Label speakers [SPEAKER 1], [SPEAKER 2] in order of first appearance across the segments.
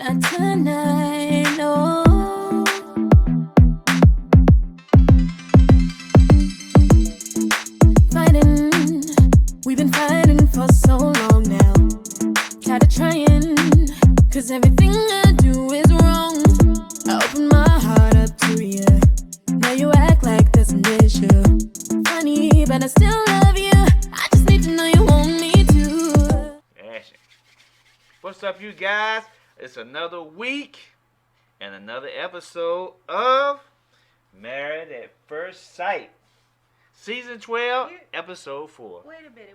[SPEAKER 1] Not tonight, no. Fighting, we've been fighting for so long now. Tired of trying, cause everything I do is wrong. I open my heart up to you. Now you act like there's an issue. Funny, but I still love you. I just need to know you want me to.
[SPEAKER 2] Action. What's up, you guys? It's another week and another episode of Married at First Sight. Season 12, episode 4.
[SPEAKER 3] Wait a minute.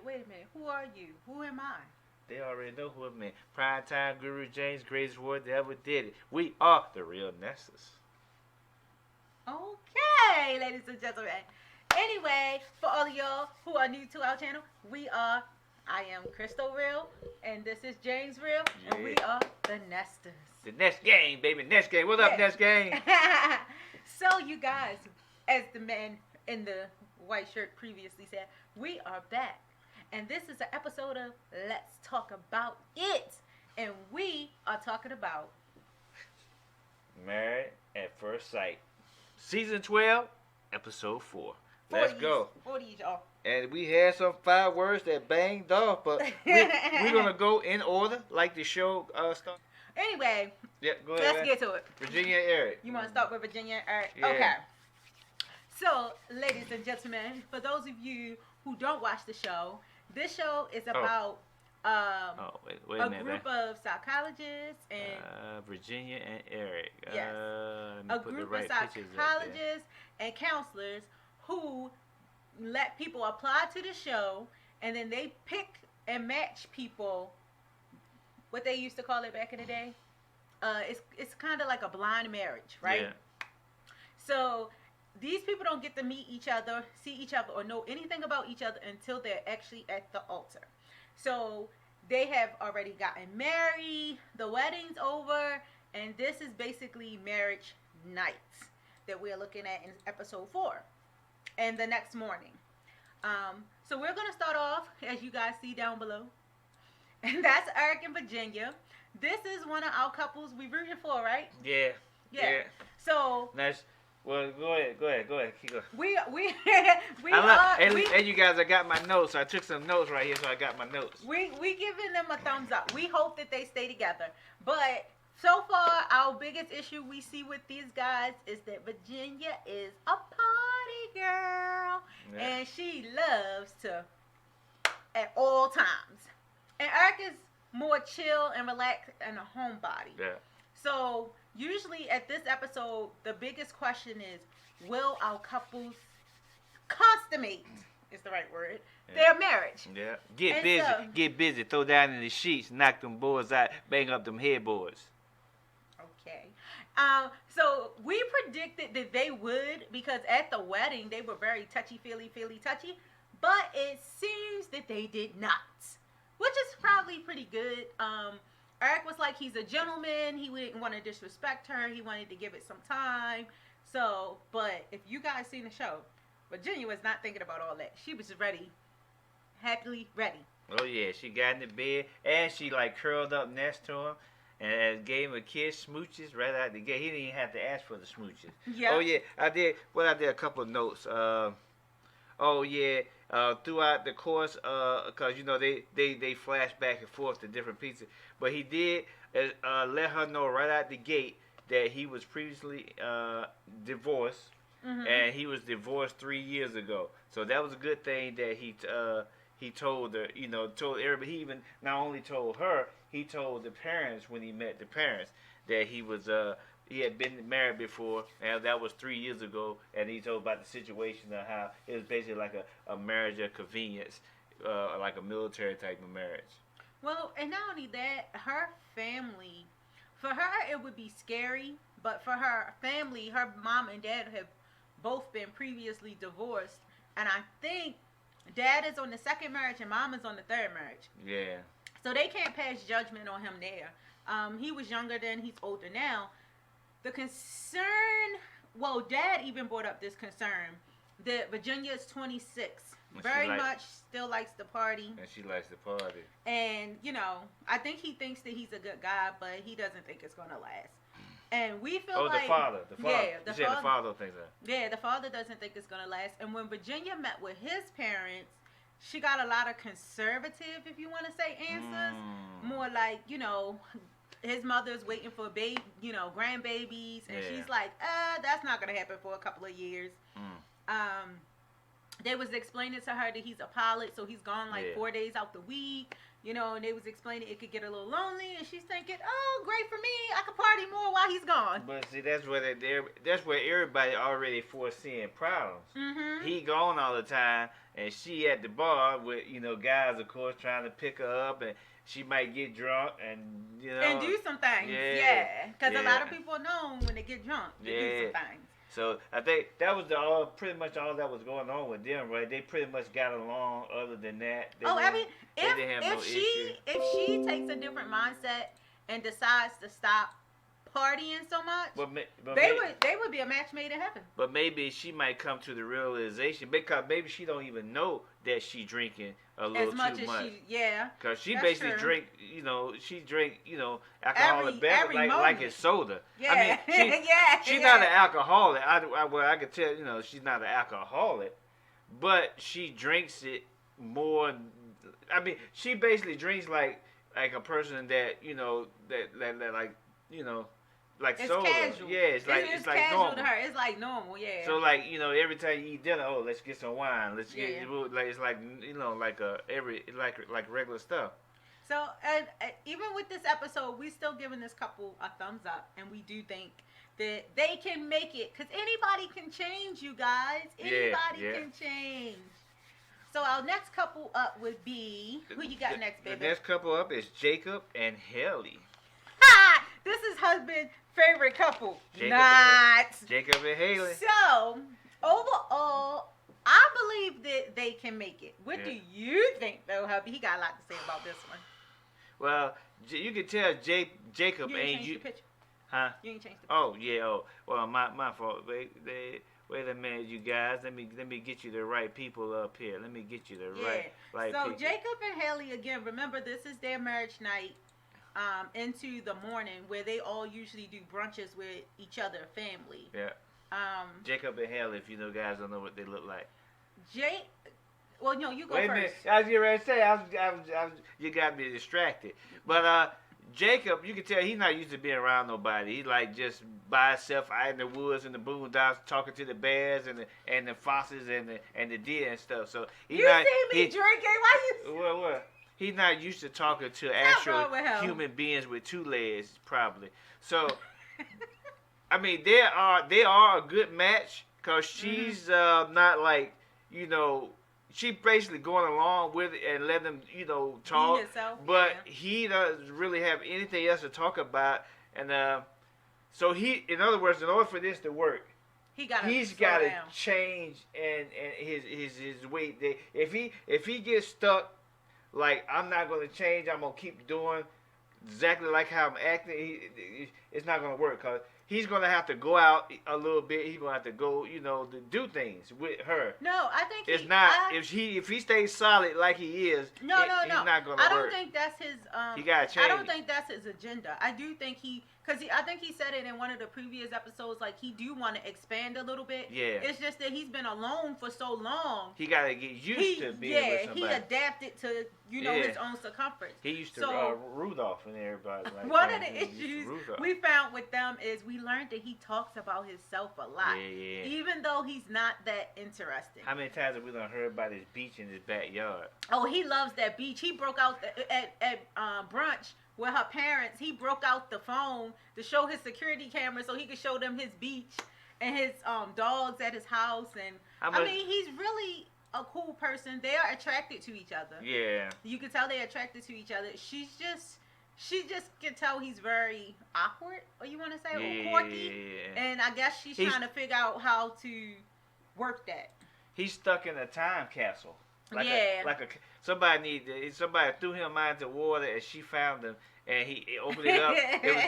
[SPEAKER 3] Who are you? Who am I?
[SPEAKER 2] They already know who I'm in. Primetime Guru James, greatest word that ever did it. We are the RealNesters.
[SPEAKER 3] Okay, ladies and gentlemen. Anyway, for all of y'all who are new to our channel, I am Crystal Real, and this is James Real, and we are the Nesters.
[SPEAKER 2] The Nest Gang, baby. Nest Gang. What's up, Nest Gang?
[SPEAKER 3] So, you guys, as the man in the white shirt previously said, we are back. And this is an episode of Let's Talk About It. And we are talking about
[SPEAKER 2] Married at First Sight. Season 12, episode 4. Let's go.
[SPEAKER 3] 40s, y'all.
[SPEAKER 2] And we had some 5 words that banged off, but we're going to go in order like the show starts.
[SPEAKER 3] Anyway,
[SPEAKER 2] Yeah, go ahead.
[SPEAKER 3] let's get to it.
[SPEAKER 2] Virginia and Eric.
[SPEAKER 3] You want to start with Virginia? All right.
[SPEAKER 2] Yeah.
[SPEAKER 3] Okay. So, ladies and gentlemen, for those of you who don't watch the show, this show is about
[SPEAKER 2] wait
[SPEAKER 3] a
[SPEAKER 2] a minute.
[SPEAKER 3] group of psychologists and
[SPEAKER 2] Virginia and Eric.
[SPEAKER 3] Yes.
[SPEAKER 2] Let me
[SPEAKER 3] a
[SPEAKER 2] put the
[SPEAKER 3] group
[SPEAKER 2] right
[SPEAKER 3] of
[SPEAKER 2] pictures up there.
[SPEAKER 3] psychologists and counselors who let people apply to the show, and then they pick and match people. What they used to call it back in the day. It's kind of like a blind marriage, right?
[SPEAKER 2] Yeah.
[SPEAKER 3] So these people don't get to meet each other, see each other, or know anything about each other until they're actually at the altar. So they have already gotten married, the wedding's over, and this is basically marriage night that we're looking at in episode 4 and the next morning. So we're going to start off, as you guys see down below, and that's Eric and Virginia. This is one of our couples we rooting for, right?
[SPEAKER 2] Yeah.
[SPEAKER 3] So
[SPEAKER 2] Nice. Well, go ahead. Keep going.
[SPEAKER 3] we
[SPEAKER 2] And you guys, I got my notes. I took some notes right here, so I got my notes.
[SPEAKER 3] We giving them a thumbs up. We hope that they stay together. But so far, our biggest issue we see with these guys is that Virginia is a party girl, and she loves to at all times. And Eric is more chill and relaxed and a homebody.
[SPEAKER 2] Yeah.
[SPEAKER 3] So usually at this episode, the biggest question is, will our couples consummate, is the right word, their marriage?
[SPEAKER 2] Yeah. Get
[SPEAKER 3] And
[SPEAKER 2] busy.
[SPEAKER 3] so-
[SPEAKER 2] Get busy. Throw down in the sheets. Knock them boards out. Bang up them headboards.
[SPEAKER 3] Okay. So we predicted that they would, because at the wedding, they were very touchy-feely, touchy, but it seems that they did not, which is probably pretty good. Eric was like, he's a gentleman. He didn't want to disrespect her. He wanted to give it some time. So, but if you guys seen the show, Virginia was not thinking about all that. She was ready, happily ready.
[SPEAKER 2] Oh, yeah. She got in the bed, and she, like, curled up next to him and gave him a kiss, smooches, right out the gate. He didn't even have to ask for the smooches.
[SPEAKER 3] Yeah.
[SPEAKER 2] Oh, yeah. I did a couple of notes. Throughout the course, because, you know, they flash back and forth to different pieces. But he did let her know right out the gate that he was previously divorced, and he was divorced 3 years ago. So that was a good thing that he told her, you know, told everybody. He even not only told her, he told the parents when he met the parents that he had been married before, and that was 3 years ago, and he told about the situation of how it was basically like a marriage of convenience, like a military type of marriage.
[SPEAKER 3] Well, and not only that, her family, for her it would be scary, but for her family, her mom and dad have both been previously divorced, and I think dad is on the second marriage and mom is on the third marriage.
[SPEAKER 2] Yeah.
[SPEAKER 3] So they can't pass judgment on him there. He was younger then, he's older now. The concern, well, dad even brought up this concern that Virginia is 26, very much still likes to party.
[SPEAKER 2] And she likes to party.
[SPEAKER 3] And, you know, I think he thinks that he's a good guy, but he doesn't think it's going to last. And we feel like...
[SPEAKER 2] The father.
[SPEAKER 3] Yeah,
[SPEAKER 2] the father thinks that.
[SPEAKER 3] Yeah, the father doesn't think it's going to last. And when Virginia met with his parents, she got a lot of conservative, if you want to say, answers. More like, you know, his mother's waiting for grandbabies. And she's like, that's not going to happen for a couple of years. They was explaining to her that he's a pilot, so he's gone 4 days out the week. You know, and they was explaining it could get a little lonely, and she's thinking, "Oh, great for me! I could party more while he's gone."
[SPEAKER 2] But see, that's where everybody already foreseeing problems.
[SPEAKER 3] Mm-hmm.
[SPEAKER 2] He gone all the time, and she at the bar with guys, of course, trying to pick her up, and she might get drunk and
[SPEAKER 3] and do some things. Yeah, because a lot of people are known when they get drunk to do some things.
[SPEAKER 2] So I think that was pretty much all that was going on with them, right? They pretty much got along. Other than that, if
[SPEAKER 3] she takes a different mindset and decides to stop partying so much, they would be a match made in heaven.
[SPEAKER 2] But maybe she might come to the realization because maybe she don't even know that she drinking a little too much. Because she basically drink alcoholic beverage like it's soda.
[SPEAKER 3] Yeah.
[SPEAKER 2] I mean, she's not an alcoholic. I could tell she's not an alcoholic, but she drinks it more. I mean, she basically drinks like a person that like
[SPEAKER 3] it's
[SPEAKER 2] soda.
[SPEAKER 3] Casual.
[SPEAKER 2] Yeah, it's like
[SPEAKER 3] casual
[SPEAKER 2] normal
[SPEAKER 3] to her. It's like normal, yeah.
[SPEAKER 2] So every time you eat dinner, let's get some wine. Let's get it's like like regular stuff.
[SPEAKER 3] So even with this episode, we still giving this couple a thumbs up, and we do think that they can make it because anybody can change, you guys. Anybody can change. So our next couple up would be who you got next, baby?
[SPEAKER 2] The next couple up is Jacob and Haley.
[SPEAKER 3] Ha! This is husband favorite couple.
[SPEAKER 2] Jacob and Haley.
[SPEAKER 3] So overall, I believe that they can make it. What do you think, though, hubby? He got a lot to say about this one.
[SPEAKER 2] Well, you can tell Jacob
[SPEAKER 3] you
[SPEAKER 2] ain't
[SPEAKER 3] changed
[SPEAKER 2] you.
[SPEAKER 3] The picture.
[SPEAKER 2] Huh?
[SPEAKER 3] You ain't changed the picture.
[SPEAKER 2] Oh yeah. Oh well, my fault. Wait a minute, you guys. Let me get you the right people up here. Let me get you the right
[SPEAKER 3] So
[SPEAKER 2] people.
[SPEAKER 3] Jacob and Haley again. Remember, this is their marriage night. Into the morning where they all usually do brunches with each other, family.
[SPEAKER 2] Yeah. Jacob and Haley, if you guys don't know what they look like.
[SPEAKER 3] Well, no, you go
[SPEAKER 2] Wait
[SPEAKER 3] first.
[SPEAKER 2] A minute. I was getting ready to say, you got me distracted. But Jacob, you can tell he's not used to being around nobody. He's like just by himself out in the woods and the boondocks, talking to the bears and the foxes and the deer and stuff. So
[SPEAKER 3] see me drinking? Why you?
[SPEAKER 2] What? He's not used to talking to actual human beings with two legs, probably. So, I mean, they are a good match because she's not like she basically going along with it and letting them talk. But he doesn't really have anything else to talk about, and so in other words, in order for this to work, he's got to change and his way. If he gets stuck. Like, I'm not going to change. I'm going to keep doing exactly like how I'm acting. It's not going to work because he's going to have to go out a little bit. He's going to have to go, to do things with her.
[SPEAKER 3] No, I think
[SPEAKER 2] it's not. If he stays solid like he is, he's not going to work.
[SPEAKER 3] I don't think that's his.
[SPEAKER 2] He got to change.
[SPEAKER 3] I don't think that's his agenda. I do think I think he said it in one of the previous episodes. Like he do want to expand a little bit.
[SPEAKER 2] Yeah.
[SPEAKER 3] It's just that he's been alone for so long.
[SPEAKER 2] He got to get used to being with somebody.
[SPEAKER 3] He adapted to his own circumference.
[SPEAKER 2] He used to Rudolph and everybody. Like
[SPEAKER 3] one of the issues we found with them is we learned that he talks about himself a lot.
[SPEAKER 2] Yeah.
[SPEAKER 3] Even though he's not that interesting.
[SPEAKER 2] How many times have we heard about his beach in his backyard?
[SPEAKER 3] Oh, he loves that beach. He broke out at brunch with her parents. He broke out the phone to show his security camera so he could show them his beach and his dogs at his house. And I mean, he's really a cool person. They are attracted to each other.
[SPEAKER 2] Yeah.
[SPEAKER 3] You can tell they're attracted to each other. She just can tell he's very awkward, or you want to say, or quirky.
[SPEAKER 2] Yeah.
[SPEAKER 3] And I guess she's trying to figure out how to work that.
[SPEAKER 2] He's stuck in a time capsule. somebody threw him out into water and she found him and he opened it up. It was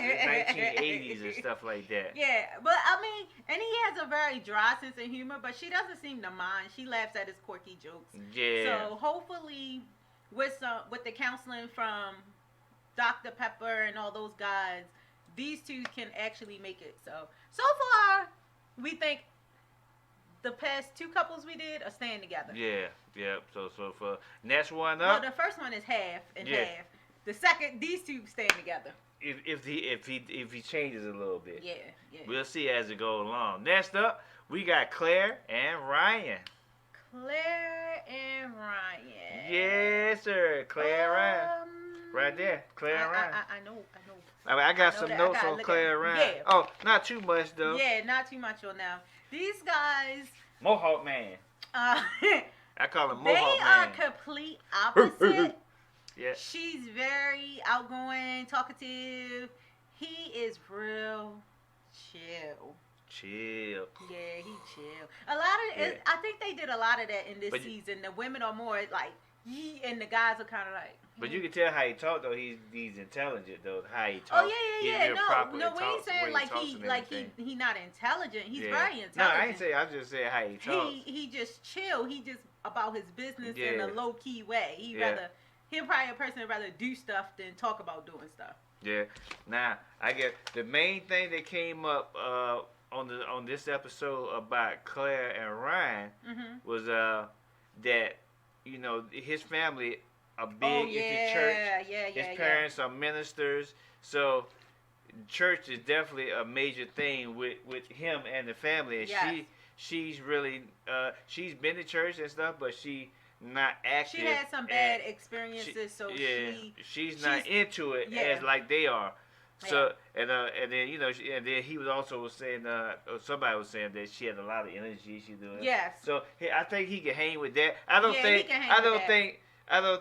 [SPEAKER 2] the 1980s and stuff like that.
[SPEAKER 3] Yeah, but I mean, and he has a very dry sense of humor, but she doesn't seem to mind. She laughs at his quirky jokes.
[SPEAKER 2] Yeah.
[SPEAKER 3] So hopefully, with the counseling from Dr. Pepper and all those guys, these two can actually make it. So far, we think the past two couples we did are staying together.
[SPEAKER 2] Yeah. So for next one
[SPEAKER 3] Well,
[SPEAKER 2] up.
[SPEAKER 3] the first one is half and half. The second, these two staying together.
[SPEAKER 2] If he changes a little bit.
[SPEAKER 3] Yeah.
[SPEAKER 2] We'll see as it goes along. Next up, we got Claire and Ryan.
[SPEAKER 3] Claire and Ryan.
[SPEAKER 2] Yes, sir. Claire and Ryan. Right there. Claire and Ryan.
[SPEAKER 3] I know.
[SPEAKER 2] I got some notes on Claire and Ryan.
[SPEAKER 3] Yeah.
[SPEAKER 2] Oh, not too much, though.
[SPEAKER 3] Yeah, not too much on them. These guys.
[SPEAKER 2] Mohawk Man. I call him Mohawk
[SPEAKER 3] They
[SPEAKER 2] Man.
[SPEAKER 3] are complete opposite.
[SPEAKER 2] Yeah.
[SPEAKER 3] She's very outgoing, talkative. He is real chill. Yeah, he chill. I think they did a lot of that in this season. The women are more like, and the guys are kind of like.
[SPEAKER 2] But you can tell how he talk though. He's intelligent though. How he talk.
[SPEAKER 3] Oh yeah. No, we ain't saying he not intelligent. He's very intelligent.
[SPEAKER 2] No, I ain't say. I just said how he talk.
[SPEAKER 3] He just chill. He just about his business in a low key way. He'll probably a person rather do stuff than talk about doing stuff.
[SPEAKER 2] Yeah. Now I guess the main thing that came up on this episode about Claire and Ryan was that his family are big into church. His parents are ministers, so church is definitely a major thing with him and the family. And she's really she's been to church and stuff, but she not active.
[SPEAKER 3] She had some bad experiences,
[SPEAKER 2] she's not into it as like they are. So and then and then he was also saying somebody was saying that she had a lot of energy. She doing.
[SPEAKER 3] Yes.
[SPEAKER 2] So I think he can hang with that. I don't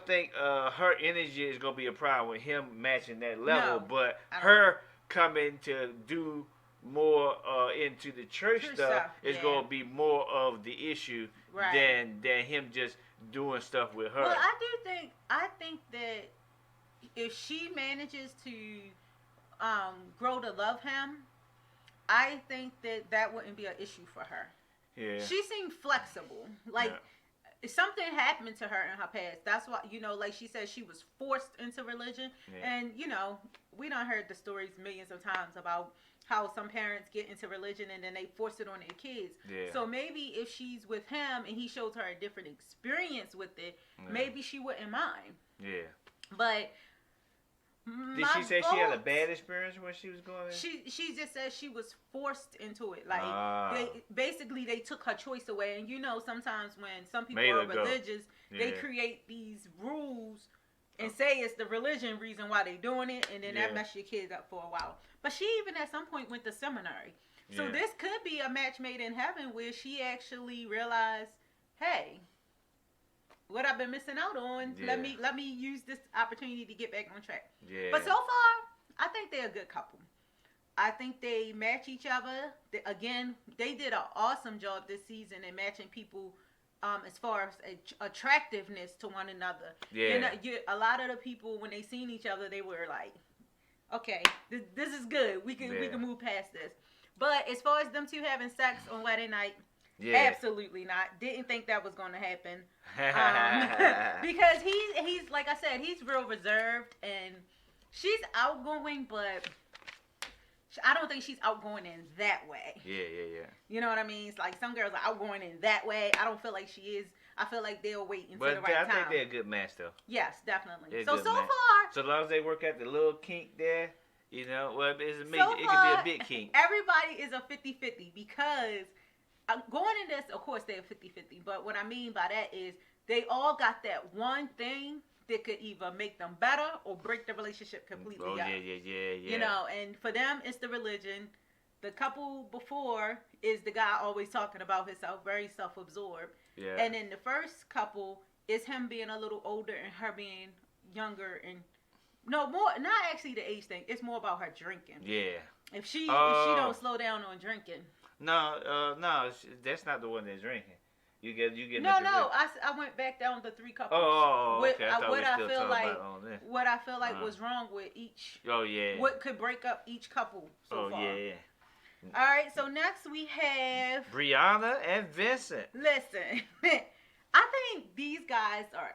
[SPEAKER 2] think her energy is gonna be a problem with him matching that level.
[SPEAKER 3] No,
[SPEAKER 2] but her coming to do more into the church stuff is gonna be more of the issue than him just doing stuff with her.
[SPEAKER 3] Well, I think that if she manages to grow to love him, I think that wouldn't be an issue for her.
[SPEAKER 2] Yeah.
[SPEAKER 3] She seemed flexible. Like something happened to her in her past. That's why like she said, she was forced into religion. Yeah. And we done heard the stories millions of times about how some parents get into religion and then they force it on their kids. Yeah. So maybe if she's with him and he shows her a different experience with it, maybe she wouldn't mind. Yeah. But
[SPEAKER 2] did she say she had a bad experience when she was going in?
[SPEAKER 3] She just said she was forced into it. Like they took her choice away. And sometimes when some people are religious, they create these rules and say it's the religion reason why they doing it, and then that mess your kids up for a while. But she even at some point went to seminary. So this could be a match made in heaven where she actually realized, hey, what I've been missing out on, let me use this opportunity to get back on track. Yeah. But so far, I think they're a good couple. I think they match each other. They did an awesome job this season in matching people as far as attractiveness to one another. Yeah. A lot of the people, when they seen each other, they were like, okay, this is good. We can move past this. But as far as them two having sex on wedding night, absolutely not. Didn't think that was going to happen. Because he's like I said, he's real reserved and she's outgoing, but I don't think she's outgoing in that way. Yeah. You know what I mean? It's like some girls are outgoing in that way. I don't feel like she is. I feel like they'll wait until the right time.
[SPEAKER 2] But I think they're a good match, though.
[SPEAKER 3] Yes, definitely.
[SPEAKER 2] So
[SPEAKER 3] far.
[SPEAKER 2] So long as they work out the little kink there, well, it can be a big kink.
[SPEAKER 3] Everybody is a 50-50 because going in this, of course, they're 50-50. But what I mean by that is they all got that one thing that could either make them better or break the relationship completely up. Yeah. And for them, it's the religion. The couple before is the guy always talking about himself, very self-absorbed. Yeah. And then the first couple is him being a little older and her being younger and not actually the age thing. It's more about her drinking. Yeah. If she don't slow down on drinking.
[SPEAKER 2] No, that's not the one that's drinking. You get
[SPEAKER 3] No, I went back down to 3 couples.
[SPEAKER 2] Okay. I thought we were still talking about on this.
[SPEAKER 3] What I feel like was wrong with each.
[SPEAKER 2] Oh yeah.
[SPEAKER 3] What could break up each couple so far?
[SPEAKER 2] Oh yeah.
[SPEAKER 3] All right. So next we have
[SPEAKER 2] Brianna and Vincent.
[SPEAKER 3] Listen, I think these guys are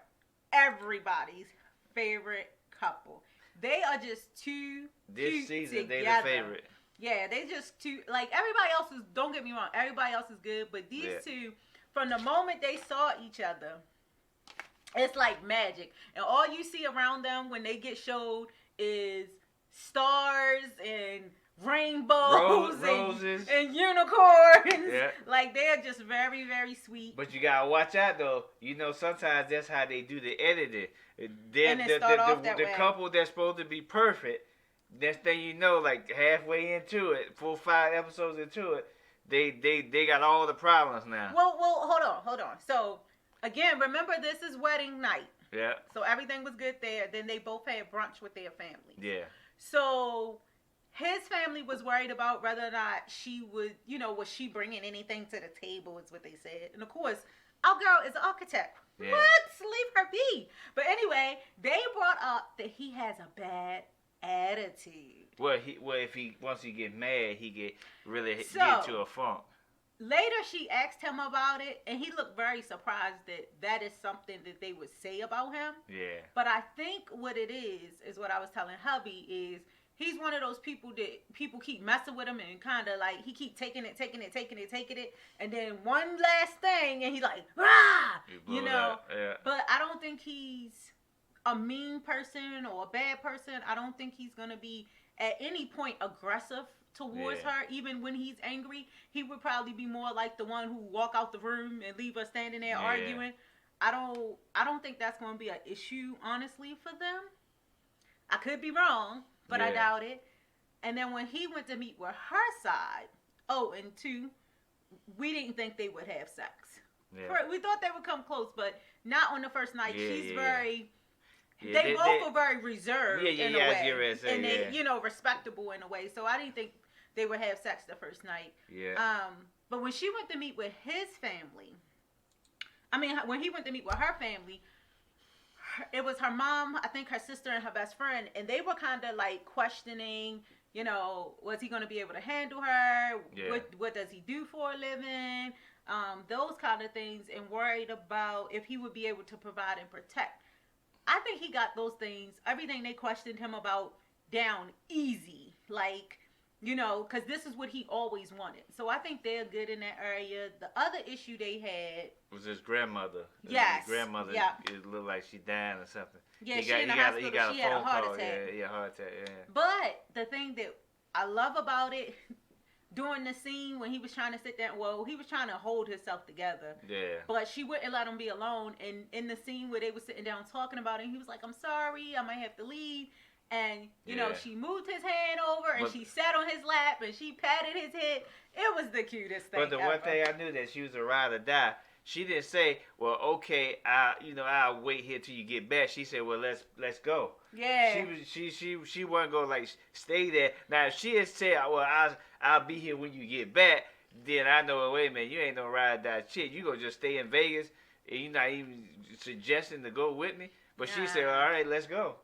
[SPEAKER 3] everybody's favorite couple. They are just too
[SPEAKER 2] This
[SPEAKER 3] cute
[SPEAKER 2] season,
[SPEAKER 3] together.
[SPEAKER 2] they the favorite.
[SPEAKER 3] Yeah, they just too, like, everybody else is, don't get me wrong, everybody else is good, but these two, from the moment they saw each other, it's like magic. And all you see around them when they get showed is stars and rainbows
[SPEAKER 2] roses
[SPEAKER 3] and unicorns.
[SPEAKER 2] Yeah.
[SPEAKER 3] Like, they're just very, very sweet.
[SPEAKER 2] But you gotta watch out though. You know, sometimes that's how they do the editing.
[SPEAKER 3] And they start off that
[SPEAKER 2] the
[SPEAKER 3] way.
[SPEAKER 2] couple that's supposed to be perfect, next thing you know, like halfway into it, 4 or 5 episodes into it, they got all the problems now.
[SPEAKER 3] Well, hold on. So, again, remember this is wedding night.
[SPEAKER 2] Yeah.
[SPEAKER 3] So everything was good there. Then they both had brunch with their families.
[SPEAKER 2] Yeah.
[SPEAKER 3] So his family was worried about whether or not she would, was she bringing anything to the table, is what they said. And of course, our girl is an architect.
[SPEAKER 2] Yeah.
[SPEAKER 3] What? Leave her be. But anyway, they brought up that he has a bad attitude.
[SPEAKER 2] Well, if he once he get mad, he get to a funk.
[SPEAKER 3] Later, she asked him about it, and he looked very surprised that is something that they would say about him.
[SPEAKER 2] Yeah.
[SPEAKER 3] But I think what it is what I was telling hubby is he's one of those people that people keep messing with him and kind of like he keep taking it, and then one last thing, and he's like, rah,
[SPEAKER 2] Yeah.
[SPEAKER 3] But I don't think he's a mean person or a bad person. I don't think he's gonna be at any point aggressive towards her, even when he's angry. He would probably be more like the one who walk out the room and leave her standing there arguing. I don't think that's going to be an issue, honestly, for them. I could be wrong, but I doubt it. And then when he went to meet with her side, and 2, we didn't think they would have sex. Yeah. We thought they would come close, but not on the first night. She's very... Yeah, they both were very reserved in a way, and they, respectable in a way. So I didn't think they would have sex the first night.
[SPEAKER 2] Yeah.
[SPEAKER 3] But when she went to meet with his family, when he went to meet with her family, it was her mom, I think her sister and her best friend, and they were kind of like questioning, was he going to be able to handle her?
[SPEAKER 2] Yeah.
[SPEAKER 3] What does he do for a living? Those kind of things, and worried about if he would be able to provide and protect. I think he got those things, everything they questioned him about, down easy. Like, because this is what he always wanted. So I think they're good in that area. The other issue they had
[SPEAKER 2] was his grandmother.
[SPEAKER 3] Yes.
[SPEAKER 2] His grandmother, it looked like she died or something.
[SPEAKER 3] Yeah, she in the hospital. She had a heart attack.
[SPEAKER 2] Yeah, heart attack, yeah.
[SPEAKER 3] But the thing that I love about it, during the scene when he was trying to sit there, he was trying to hold himself together.
[SPEAKER 2] Yeah.
[SPEAKER 3] But she wouldn't let him be alone. And in the scene where they were sitting down talking about it, he was like, I'm sorry, I might have to leave. And, she moved his hand over and she sat on his lap and she patted his head. It was the cutest thing.
[SPEAKER 2] But the one thing I knew that she was a ride or die. She didn't say, well, okay, I'll wait here till you get back. She said, well, let's go.
[SPEAKER 3] Yeah.
[SPEAKER 2] She wasn't gonna like stay there. Now if she had said, well, I'll be here when you get back, then I know, wait a minute, you ain't no ride or die chick. You gonna just stay in Vegas and you're not even suggesting to go with me. But she said, all right, let's go.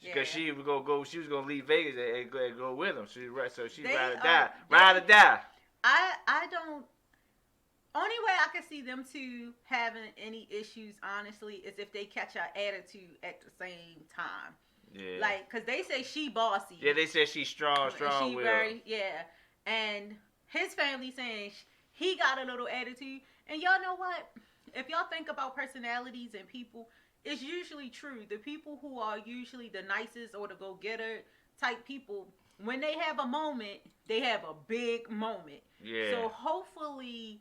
[SPEAKER 2] Because she was gonna leave Vegas and go with him. So she ride or die. Ride or die.
[SPEAKER 3] I don't. Only way I can see them two having any issues, honestly, is if they catch our attitude at the same time.
[SPEAKER 2] Yeah.
[SPEAKER 3] Like, because they say she bossy.
[SPEAKER 2] Yeah, they said she's strong
[SPEAKER 3] She very, and his family saying he got a little attitude. And y'all know what? If y'all think about personalities and people, it's usually true. The people who are usually the nicest or the go-getter type people, when they have a moment, they have a big moment.
[SPEAKER 2] Yeah.
[SPEAKER 3] So hopefully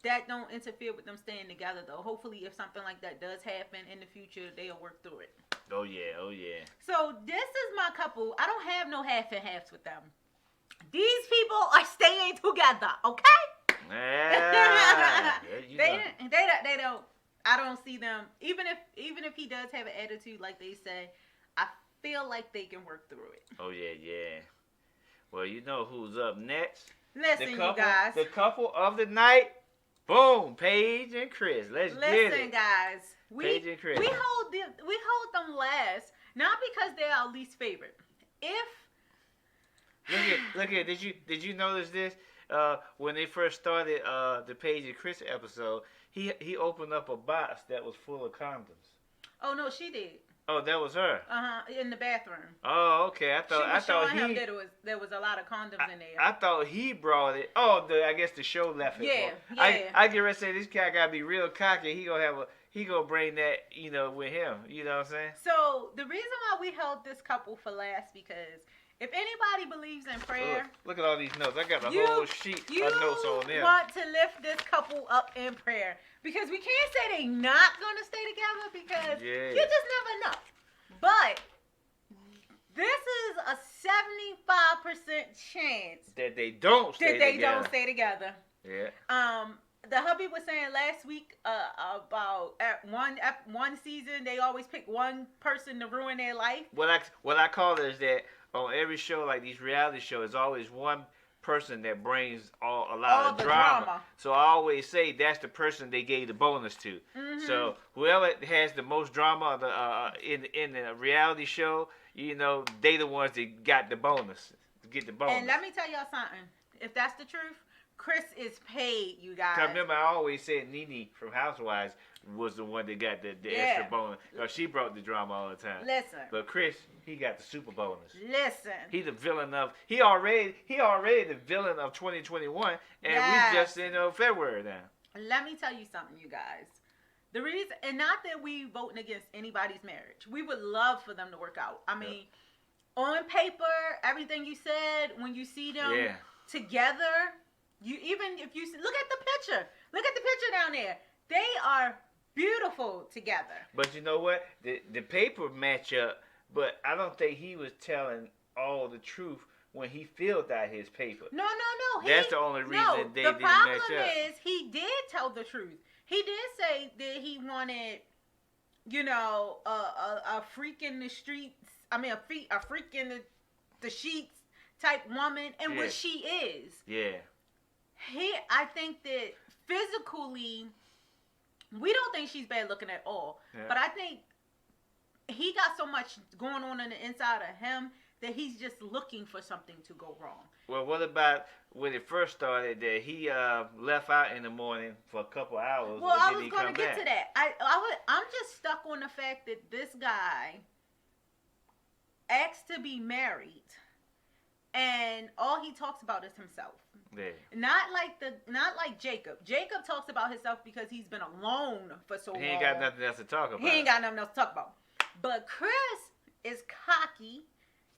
[SPEAKER 3] that don't interfere with them staying together, though. Hopefully, if something like that does happen in the future, they'll work through it.
[SPEAKER 2] Oh yeah.
[SPEAKER 3] So this is my couple. I don't have no half and halves with them. These people are staying together, okay?
[SPEAKER 2] Yeah.
[SPEAKER 3] They don't. I don't see them. Even if he does have an attitude like they say, I feel like they can work through it.
[SPEAKER 2] Oh yeah. Well, you know who's up next?
[SPEAKER 3] Listen, you guys.
[SPEAKER 2] The couple of the night. Boom, Paige and Chris. Let's get it.
[SPEAKER 3] Listen, guys.
[SPEAKER 2] Paige and Chris.
[SPEAKER 3] We hold them last, not because they're our least favorite.
[SPEAKER 2] Look at. Did you notice this? When they first started the Paige and Chris episode, he opened up a box that was full of condoms.
[SPEAKER 3] Oh no, she did.
[SPEAKER 2] Oh, that was her.
[SPEAKER 3] In the bathroom.
[SPEAKER 2] Oh, okay. I thought
[SPEAKER 3] him that there was a lot of condoms in there.
[SPEAKER 2] I thought he brought it. Oh, I guess the show left it.
[SPEAKER 3] Yeah.
[SPEAKER 2] I get ready to say this guy gotta be real cocky. He gonna bring that, with him. You know what I'm saying?
[SPEAKER 3] So the reason why we held this couple for last, because if anybody believes in prayer,
[SPEAKER 2] look at all these notes. I got a whole sheet of notes on them.
[SPEAKER 3] You want to lift this couple up in prayer, because we can't say they not gonna stay together, because you just never know. But this is a 75% chance
[SPEAKER 2] that they don't stay
[SPEAKER 3] together.
[SPEAKER 2] Yeah.
[SPEAKER 3] The hubby was saying last week about at one season they always pick one person to ruin their life.
[SPEAKER 2] What I call it is that on every show, like these reality shows, there's always one person that brings a lot of drama. So I always say that's the person they gave the bonus to. Mm-hmm. So whoever has the most drama in the reality show, they the ones that got the bonus. Get the bonus.
[SPEAKER 3] And let me tell y'all something. If that's the truth, Chris is paid, you guys.
[SPEAKER 2] Cause remember, I always said Nene from Housewives was the one that got the extra bonus. Cause she brought the drama all the time.
[SPEAKER 3] Listen.
[SPEAKER 2] But Chris, he got the super bonus.
[SPEAKER 3] Listen.
[SPEAKER 2] He the villain of. He already the villain of 2021, and we just in February now.
[SPEAKER 3] Let me tell you something, you guys. The reason, and not that we voting against anybody's marriage. We would love for them to work out. I mean, on paper, everything you said, when you see them together. Even if you look at the picture down there. They are beautiful together.
[SPEAKER 2] But you know what? The paper match up, but I don't think he was telling all the truth when he filled out his paper.
[SPEAKER 3] No.
[SPEAKER 2] That's the only reason they didn't match up.
[SPEAKER 3] The problem is he did tell the truth. He did say that he wanted, a freak in the streets. I mean, a freak in the sheets type woman, and what she is.
[SPEAKER 2] Yeah.
[SPEAKER 3] I think that physically, we don't think she's bad looking at all. Yeah. But I think he got so much going on the inside of him that he's just looking for something to go wrong.
[SPEAKER 2] Well, what about when it first started that he left out in the morning for a couple hours?
[SPEAKER 3] Well, I was going to get to that. I'm just stuck on the fact that this guy asked to be married, and all he talks about is himself. Yeah. Not like Jacob. Jacob talks about himself because he's been alone for so long.
[SPEAKER 2] He ain't got nothing else to talk about.
[SPEAKER 3] He ain't got nothing else to talk about. But Chris is cocky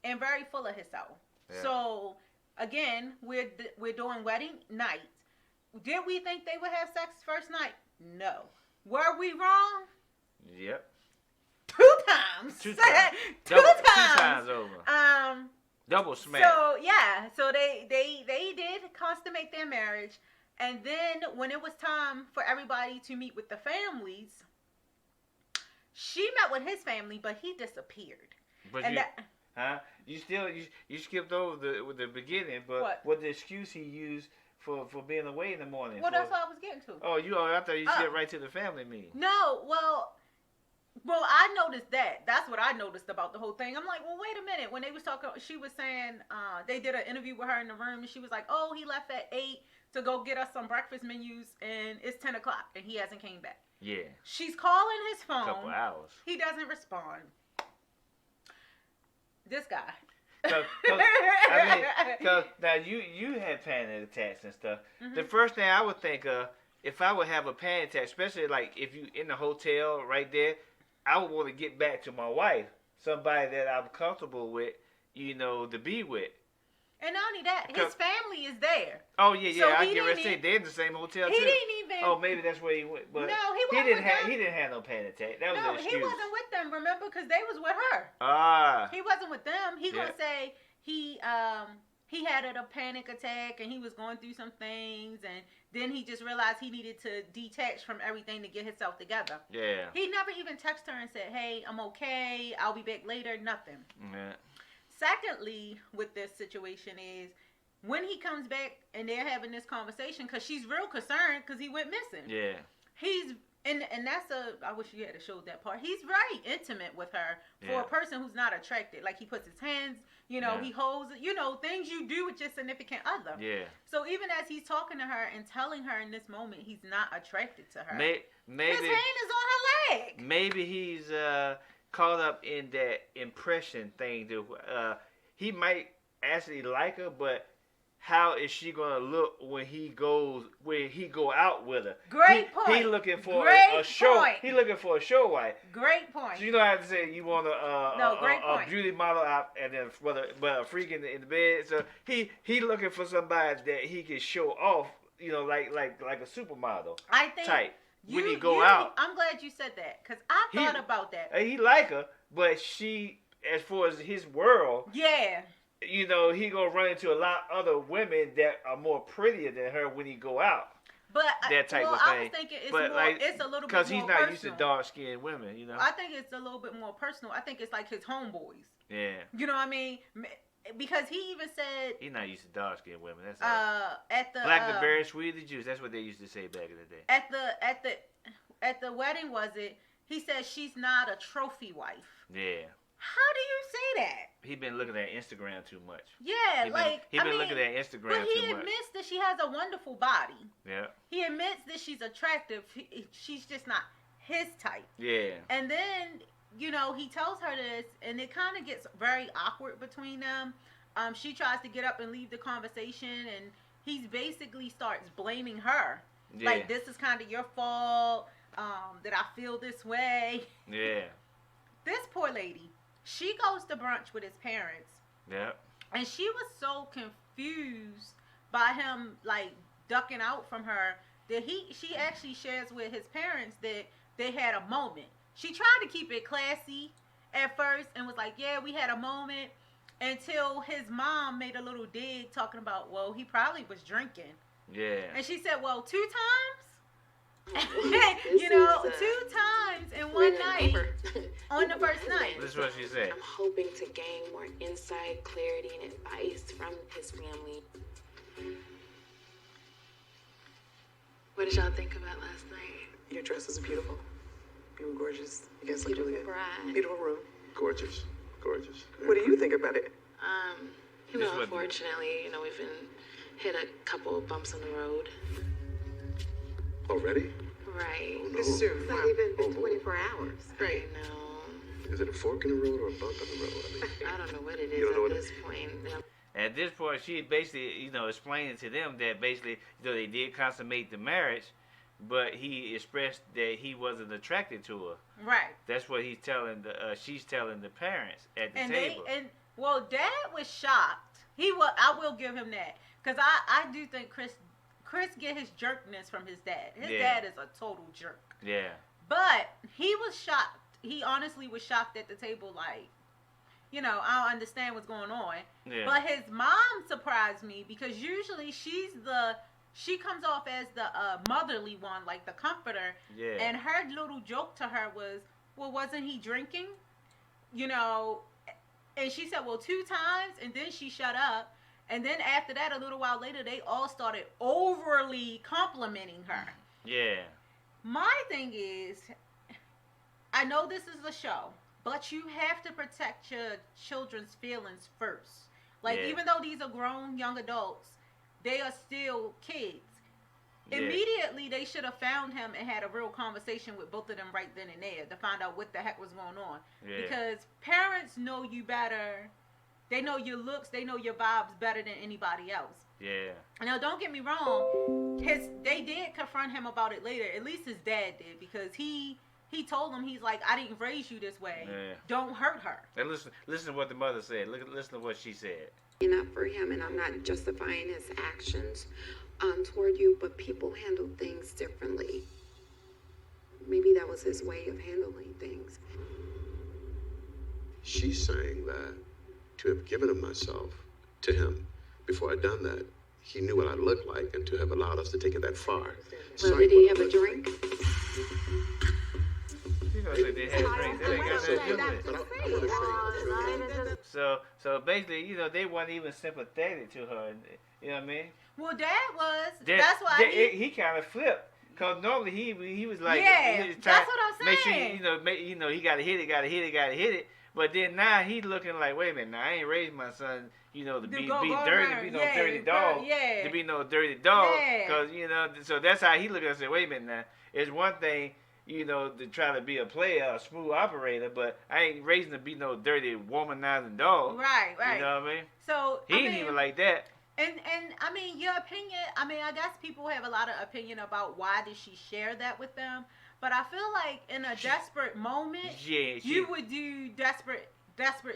[SPEAKER 3] and very full of himself. Yeah. So again, we're doing wedding night. Did we think they would have sex first night? No. Were we wrong?
[SPEAKER 2] Yep.
[SPEAKER 3] Two times. Two times.
[SPEAKER 2] Two times over. Double smack.
[SPEAKER 3] So they did consummate their marriage, and then when it was time for everybody to meet with the families, she met with his family, but he disappeared.
[SPEAKER 2] But you skipped over the beginning, but what the excuse he used for being away in the morning?
[SPEAKER 3] Well, that's what I was getting to.
[SPEAKER 2] Oh, I thought you skipped right to the family meeting.
[SPEAKER 3] No, Well, I noticed that. That's what I noticed about the whole thing. I'm like, well, wait a minute. When they was talking, she was saying they did an interview with her in the room, and she was like, oh, he left at 8 to go get us some breakfast menus, and it's 10 o'clock, and he hasn't came back. Yeah. She's calling his phone.
[SPEAKER 2] A couple hours.
[SPEAKER 3] He doesn't respond. This guy.
[SPEAKER 2] Because now you had panic attacks and stuff. Mm-hmm. The first thing I would think of, if I would have a panic attack, especially like if you in the hotel right there, I would want to get back to my wife, somebody that I'm comfortable with, to be with.
[SPEAKER 3] And not only that, his family is there.
[SPEAKER 2] Oh yeah. So I get ready to say they're in the same hotel too.
[SPEAKER 3] He didn't even.
[SPEAKER 2] Oh, maybe that's where he went. But
[SPEAKER 3] no, he
[SPEAKER 2] didn't have no panic attack. That was an excuse.
[SPEAKER 3] He wasn't with them. Remember, because they was with her. He wasn't with them. He gonna say he had a panic attack and he was going through some things, and then he just realized he needed to detach from everything to get himself together. Yeah. He never even texted her and said, hey, I'm okay, I'll be back later, nothing. Yeah. Secondly, with this situation is, when he comes back and they're having this conversation, because she's real concerned because he went missing.
[SPEAKER 2] Yeah.
[SPEAKER 3] He's and that's I wish you had showed that part. He's very intimate with her for a person who's not attracted. Like he puts his hands, he holds, things you do with your significant other.
[SPEAKER 2] Yeah.
[SPEAKER 3] So even as he's talking to her and telling her in this moment he's not attracted to her,
[SPEAKER 2] maybe
[SPEAKER 3] his hand is on her leg.
[SPEAKER 2] Maybe he's caught up in that impression thing. He might actually like her, but how is she gonna look when he go out with her?
[SPEAKER 3] Great point.
[SPEAKER 2] He looking for
[SPEAKER 3] Great
[SPEAKER 2] a show.
[SPEAKER 3] point.
[SPEAKER 2] He looking for a show wife.
[SPEAKER 3] Great point.
[SPEAKER 2] So you don't have to say you want a beauty model out and then but a freak in the bed. So he looking for somebody that he can show off. Like a supermodel.
[SPEAKER 3] I think
[SPEAKER 2] type when he go out.
[SPEAKER 3] I'm glad you said that because I thought about that.
[SPEAKER 2] He like her, but she, as far as his world.
[SPEAKER 3] Yeah.
[SPEAKER 2] He gonna run into a lot of other women that are more prettier than her when he go out.
[SPEAKER 3] But
[SPEAKER 2] that type of thing.
[SPEAKER 3] I was thinking it's a little bit more personal.
[SPEAKER 2] Because he's not used to dark skinned women,
[SPEAKER 3] I think it's a little bit more personal. I think it's like his homeboys.
[SPEAKER 2] Yeah.
[SPEAKER 3] You know what I mean? Because he even said
[SPEAKER 2] he's not used to dark skinned women. That's
[SPEAKER 3] at the
[SPEAKER 2] black the berry, sweet the juice. That's what they used to say back in the day.
[SPEAKER 3] At the wedding, was it? He said she's not a trophy wife.
[SPEAKER 2] Yeah.
[SPEAKER 3] How do you say that?
[SPEAKER 2] He been looking at Instagram too much.
[SPEAKER 3] Yeah,
[SPEAKER 2] he been looking at Instagram too much.
[SPEAKER 3] But he admits that she has a wonderful body.
[SPEAKER 2] Yeah.
[SPEAKER 3] He admits that she's attractive. She's just not his type.
[SPEAKER 2] Yeah.
[SPEAKER 3] And then, he tells her this, and it kind of gets very awkward between them. She tries to get up and leave the conversation, and he basically starts blaming her. Yeah. Like, this is kind of your fault, that I feel this way.
[SPEAKER 2] Yeah.
[SPEAKER 3] This poor lady. She goes to brunch with his parents.
[SPEAKER 2] Yeah. And
[SPEAKER 3] she was so confused by him, like, ducking out from her that she actually shares with his parents that they had a moment. She tried to keep it classy at first and was like, yeah, we had a moment, until his mom made a little dig talking about, well, he probably was drinking.
[SPEAKER 2] Yeah.
[SPEAKER 3] And she said, well, 2 times? 2 times in one night on the first night.
[SPEAKER 2] This is what she said.
[SPEAKER 4] I'm hoping to gain more insight, clarity, and advice from his family. What did y'all think about last night?
[SPEAKER 5] Your dress was beautiful. You were gorgeous. You guys looked really good.
[SPEAKER 4] Bride.
[SPEAKER 5] Beautiful room.
[SPEAKER 6] Gorgeous.
[SPEAKER 5] What do you think about it?
[SPEAKER 4] Unfortunately, we've hit a couple of bumps on the road.
[SPEAKER 6] Already?
[SPEAKER 4] Right.
[SPEAKER 6] Oh, no.
[SPEAKER 5] It's soon.
[SPEAKER 7] It's not even been 24 hours.
[SPEAKER 4] Right. I know.
[SPEAKER 6] Is it a fork in the road or a bump in the road?
[SPEAKER 4] I don't know what it is at this point.
[SPEAKER 2] At this point, she basically, explaining to them that basically, they did consummate the marriage, but he expressed that he wasn't attracted to her.
[SPEAKER 3] Right.
[SPEAKER 2] That's what she's telling the parents at the table.
[SPEAKER 3] Dad was shocked. I will give him that, because I do think Chris get his jerkness from his dad. His dad is a total jerk.
[SPEAKER 2] Yeah.
[SPEAKER 3] But he was shocked. He honestly was shocked at the table, like, I don't understand what's going on.
[SPEAKER 2] Yeah.
[SPEAKER 3] But his mom surprised me, because usually she comes off as the motherly one, like the comforter.
[SPEAKER 2] Yeah.
[SPEAKER 3] And her little joke to her was, well, wasn't he drinking? And she said, well, 2 times, and then she shut up. And then after that, a little while later, they all started overly complimenting her.
[SPEAKER 2] Yeah.
[SPEAKER 3] My thing is, I know this is a show, but you have to protect your children's feelings first. Like, even though these are grown young adults, they are still kids. Yeah. Immediately, they should have found him and had a real conversation with both of them right then and there to find out what the heck was going on. Yeah. Because parents know you better. They know your looks. They know your vibes better than anybody else.
[SPEAKER 2] Yeah.
[SPEAKER 3] Now, don't get me wrong. They did confront him about it later. At least his dad did, because he told him, he's like, I didn't raise you this way. Yeah. Don't hurt her.
[SPEAKER 2] And listen to what the mother said. Listen to what she said.
[SPEAKER 7] Enough for him, and I'm not justifying his actions toward you, but people handle things differently. Maybe that was his way of handling things.
[SPEAKER 6] She's saying that to have given of myself to him before I'd done that, he knew what I looked like, and to have allowed us to take it that far.
[SPEAKER 7] Well, did he have a drink?
[SPEAKER 2] because they had drinks. They ain't got nothing to do with it.
[SPEAKER 6] But I want to say,
[SPEAKER 2] So basically, you know, they weren't even sympathetic to her. You know what I mean?
[SPEAKER 3] Well, Dad was. That's why
[SPEAKER 2] he kind of flipped. Cause normally he was like,
[SPEAKER 3] yeah, that's what I'm
[SPEAKER 2] make
[SPEAKER 3] saying.
[SPEAKER 2] sure you know he gotta hit it. But then now he's looking like, wait a minute, now I ain't raised my son, you know, to be dirty, to be no dirty dog, to be no dirty dog.
[SPEAKER 3] Yeah.
[SPEAKER 2] Cause you know, so that's how he look at it and say, wait a minute now, it's one thing, you know, to try to be a player, a smooth operator, but I ain't raising to be no dirty womanizing dog.
[SPEAKER 3] Right.
[SPEAKER 2] You know what I mean?
[SPEAKER 3] So
[SPEAKER 2] he ain't even like that.
[SPEAKER 3] And I mean, your opinion, I mean, I guess people have a lot of opinion about why did she share that with them. But I feel like in a desperate moment, you would do desperate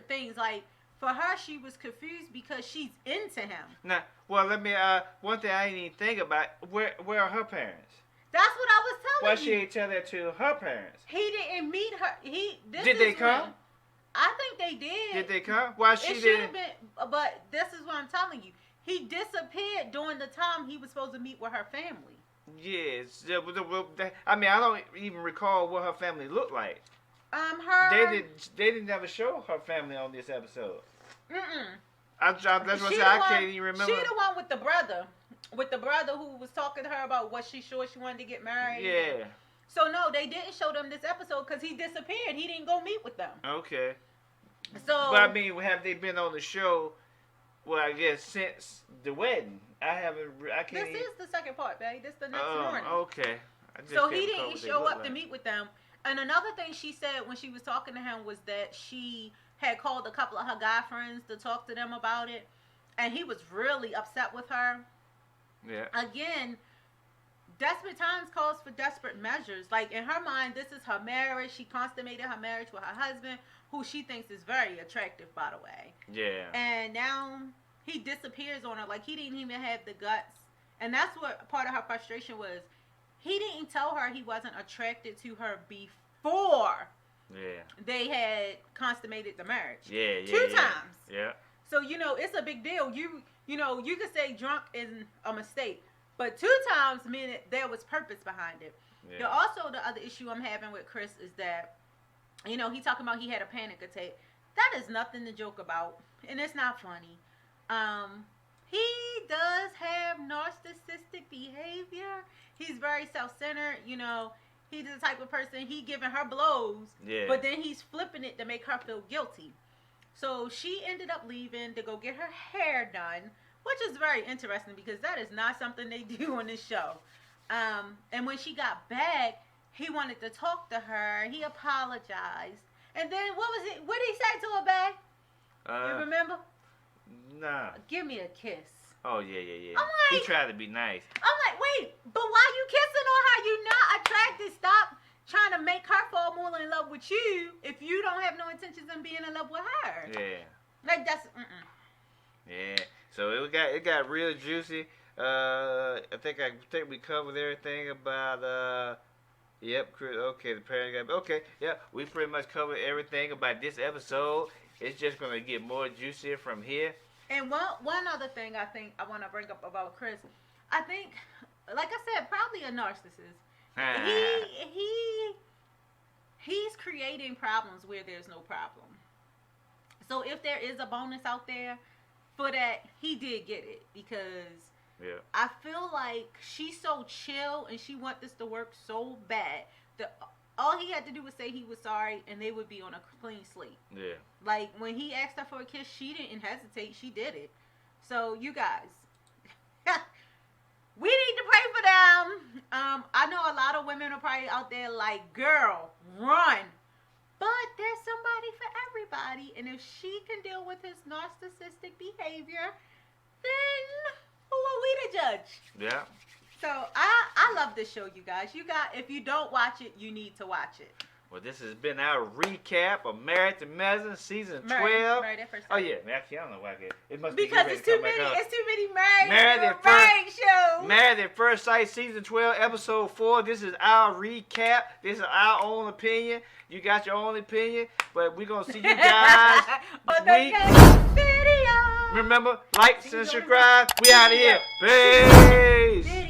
[SPEAKER 3] things. Like, for her, she was confused because she's into him.
[SPEAKER 2] Now, well, let me, one thing I didn't even think about, where are her parents?
[SPEAKER 3] That's what I was telling you.
[SPEAKER 2] Why she ain't tell that to her parents?
[SPEAKER 3] He didn't meet her.
[SPEAKER 2] Did they come?
[SPEAKER 3] I think they did.
[SPEAKER 2] Did they come? Why she
[SPEAKER 3] didn't? It should have been, but this is what I'm telling you. He disappeared during the time he was supposed to meet with her family.
[SPEAKER 2] Yes. I mean, I don't even recall what her family looked like.
[SPEAKER 3] They
[SPEAKER 2] didn't ever show her family on this episode. That's what I said. I can't even remember.
[SPEAKER 3] She the one with the brother who was talking to her about what she sure she wanted to get married.
[SPEAKER 2] Yeah.
[SPEAKER 3] So no, they didn't show them this episode because he disappeared. He didn't go meet with them.
[SPEAKER 2] Okay.
[SPEAKER 3] So.
[SPEAKER 2] But I mean, have they been on the show? Well, I guess since the wedding, I can't.
[SPEAKER 3] This is the second part, babe. This is the next morning.
[SPEAKER 2] Okay.
[SPEAKER 3] So he didn't show up to meet with them. And another thing she said when she was talking to him was that she had called a couple of her guy friends to talk to them about it, and he was really upset with her.
[SPEAKER 2] Yeah.
[SPEAKER 3] Again, desperate times calls for desperate measures. Like, in her mind, this is her marriage. She consummated her marriage with her husband, who she thinks is very attractive, by the way.
[SPEAKER 2] Yeah.
[SPEAKER 3] And now he disappears on her. Like, he didn't even have the guts. And that's what part of her frustration was. He didn't tell her he wasn't attracted to her before they had consummated the marriage.
[SPEAKER 2] Yeah.
[SPEAKER 3] Two times.
[SPEAKER 2] Yeah.
[SPEAKER 3] So, you know, it's a big deal. You know, you could say drunk is a mistake. But 2 times meant there was purpose behind it. Yeah. Also, the other issue I'm having with Chris is that, you know, he talking about he had a panic attack. That is nothing to joke about. And it's not funny. He does have narcissistic behavior. He's very self-centered. You know, he's the type of person, he giving her blows. Yeah. But then he's flipping it to make her feel guilty. So she ended up leaving to go get her hair done, which is very interesting because that is not something they do on this show. And when she got back, he wanted to talk to her. He apologized. And then what did he say to her, babe? You remember?
[SPEAKER 2] Nah.
[SPEAKER 3] Give me a kiss.
[SPEAKER 2] Oh, yeah.
[SPEAKER 3] I'm like,
[SPEAKER 2] he tried to be nice.
[SPEAKER 3] I'm like, wait, but why you kissing on her? You not attracted. Stop trying to make her fall more in love with you if you don't have no intentions in being in love with her.
[SPEAKER 2] Yeah.
[SPEAKER 3] Like, that's,
[SPEAKER 2] Yeah. So it got real juicy. I think we covered everything about yep, okay, the parent got okay, yeah, we pretty much covered everything about this episode. It's just gonna get more juicier from here.
[SPEAKER 3] And one other thing I think I want to bring up about Chris, I think, like I said, probably a narcissist. He's creating problems where there's no problem. So if there is a bonus out there for that, he did get it because I feel like she's so chill and she wants this to work so bad that all he had to do was say he was sorry and they would be on a clean slate. Yeah. Like when he asked her for a kiss, she didn't hesitate. She did it. So you guys, we need to pray for them. I know a lot of women are probably out there like, girl, run. But there's somebody for everybody. And if she can deal with his narcissistic behavior, then who are we to judge? Yeah. So I love this show, you guys. If you don't watch it, you need to watch it.
[SPEAKER 2] Well, this has been our recap of Married to Medicine season 12.
[SPEAKER 3] Married at First Sight.
[SPEAKER 2] Oh yeah, actually I don't know why it must
[SPEAKER 3] because
[SPEAKER 2] be
[SPEAKER 3] it's too many. It's too many married shows.
[SPEAKER 2] Married at First Sight season 12, episode 4. This is our recap. This is our own opinion. You got your own opinion, but we're gonna see you guys next week. Remember, like, subscribe. We out of here. Peace.